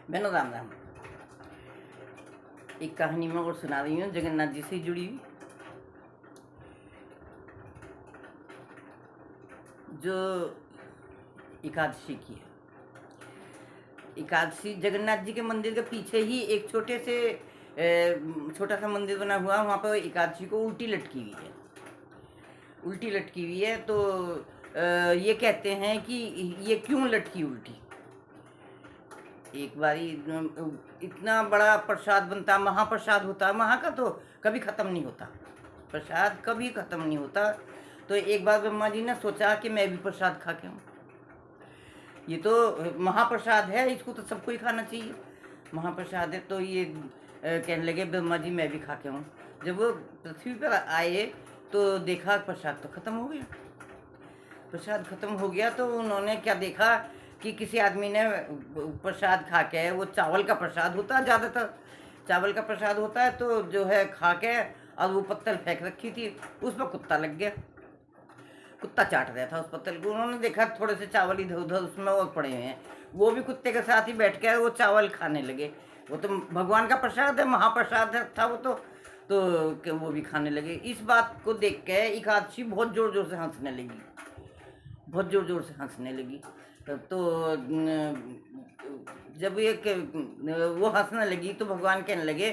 बहनों राम राम। एक कहानी मैं और सुना रही हूँ जगन्नाथ जी से जुड़ी हुई, जो एकादशी की है। एकादशी जगन्नाथ जी के मंदिर के पीछे ही एक छोटा सा मंदिर बना हुआ, वहाँ पर एकादशी को उल्टी लटकी हुई है। उल्टी लटकी हुई है तो ये कहते हैं कि ये क्यों लटकी उल्टी। एक बारी इतना बड़ा प्रसाद बनता, महाप्रसाद होता, वहाँ का तो कभी ख़त्म नहीं होता, प्रसाद कभी ख़त्म नहीं होता। तो एक बार ब्रह्मा जी ने सोचा कि मैं भी प्रसाद खा के आऊँ, ये तो महाप्रसाद है, इसको तो सबको ही खाना चाहिए, महाप्रसाद है। तो ये कहने लगे ब्रह्मा जी मैं भी खा के आऊँ। जब वो पृथ्वी पर आए तो देखा प्रसाद तो ख़त्म हो गया। प्रसाद ख़त्म हो गया तो उन्होंने क्या देखा कि किसी आदमी ने प्रसाद खा के, वो चावल का प्रसाद होता है, ज़्यादातर चावल का प्रसाद होता है, तो जो है खा के और वो पत्तल फेंक रखी थी, उस पर कुत्ता लग गया। कुत्ता चाट रहा था उस पत्तल को। उन्होंने देखा थोड़े से चावल इधर उधर उसमें और पड़े हुए हैं, वो भी कुत्ते के साथ ही बैठ के वो चावल खाने लगे। वो तो भगवान का प्रसाद है, महाप्रसाद था वो तो वो भी खाने लगे। इस बात को देख के एकादशी बहुत ज़ोर ज़ोर से हंसने लगी, बहुत ज़ोर ज़ोर से हंसने लगी। तो जब वो हंसने लगी तो भगवान कहने लगे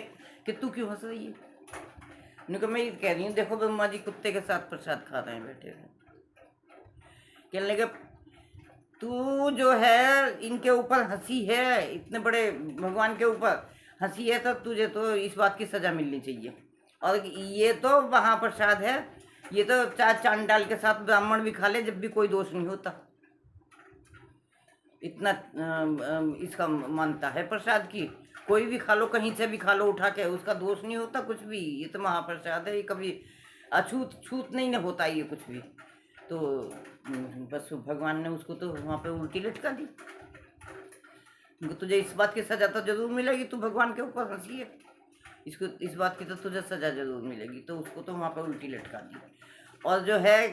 कि तू क्यों हंस रही है। उन्होंने कहा मैं ये कह रही हूँ, देखो ब्रह्मा जी कुत्ते के साथ प्रसाद खा रहे हैं बैठे हैं। कहने लगे तू जो है इनके ऊपर हंसी है, इतने बड़े भगवान के ऊपर हंसी है, तो तुझे तो इस बात की सज़ा मिलनी चाहिए। और ये तो महाप्रसाद है, ये तो चार चांद डाल के साथ ब्राह्मण भी खा ले जब भी कोई दोष नहीं होता। इतना इसका मानता है प्रसाद की, कोई भी खा लो, कहीं से भी खा लो उठा के, उसका दोष नहीं होता कुछ भी। ये तो महाप्रसाद है, ये कभी अछूत छूत नहीं न होता ये कुछ भी। तो बस भगवान ने उसको तो वहाँ पे उल्टी लटका दी। तुझे इस बात की सज़ा तो ज़रूर मिलेगी, तू भगवान के ऊपर हंसी है, इसको इस बात की तो तुझे सज़ा ज़रूर मिलेगी। तो उसको तो वहाँ पर उल्टी लटका दी। और जो है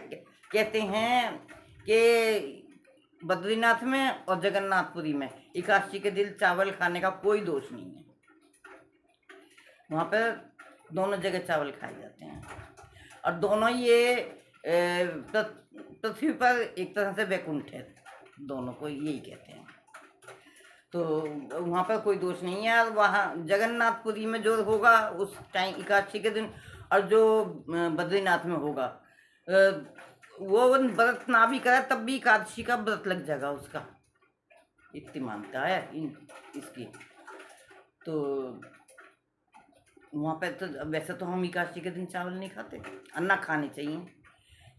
कहते हैं कि बद्रीनाथ में और जगन्नाथपुरी में एकादशी के दिन चावल खाने का कोई दोष नहीं है। वहाँ पर दोनों जगह चावल खाए जाते हैं, और दोनों ये पृथ्वी पर एक तरह से वैकुंठ है, दोनों को यही कहते हैं। तो वहाँ पर कोई दोष नहीं है। और वहाँ जगन्नाथपुरी में जो होगा उस टाइम एकादशी के दिन, और जो बद्रीनाथ में होगा, वो व्रत ना भी करे तब भी एकादशी का व्रत लग जाएगा उसका, इतनी मानता है इसकी। तो वहाँ पे तो वैसे तो हम एकादशी के दिन चावल नहीं खाते, अन्ना खाने चाहिए,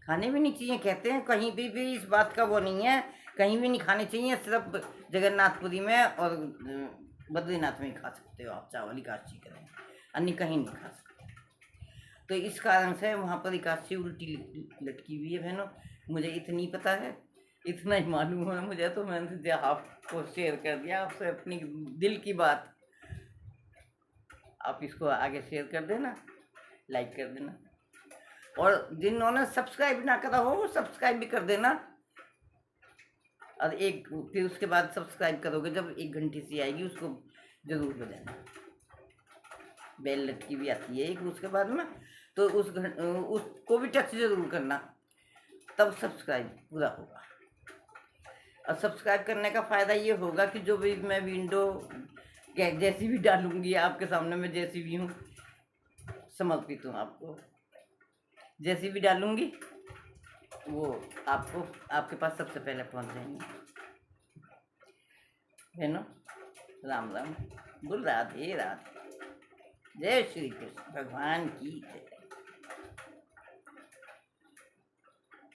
खाने भी नहीं चाहिए कहते हैं, कहीं भी इस बात का वो नहीं है, कहीं भी नहीं खाने चाहिए, सिर्फ जगन्नाथपुरी में और बद्रीनाथ में ही खा सकते हो आप चावल एकादशी के दिन, अन्य कहीं नहीं खा सकते। तो इस कारण से वहाँ पर एकादशी उल्टी लटकी हुई है। बहनों मुझे इतनी पता है, इतना ही मालूम है मुझे, तो मैंने सोचा आपको शेयर कर दिया, आपसे अपनी दिल की बात। आप इसको आगे शेयर कर देना, लाइक कर देना, और जिन्होंने सब्सक्राइब ना करा हो वो सब्सक्राइब भी कर देना। और फिर उसके बाद सब्सक्राइब करोगे जब एक घंटी सी आएगी, उसको ज़रूर बजाना, बेल लटकी भी आती है एक उसके बाद में, तो उसको भी टच ज़रूर करना, तब सब्सक्राइब पूरा होगा। और सब्सक्राइब करने का फ़ायदा ये होगा कि जो भी मैं विंडो जैसी भी डालूँगी आपके सामने, मैं जैसी भी हूँ, समर्पित हूँ आपको, जैसी भी डालूँगी वो आपको आपके पास सबसे पहले पहुँच जाएंगे। बहनों राम राम, बोल राधे राधे, जय श्री कृष्ण भगवान की जय।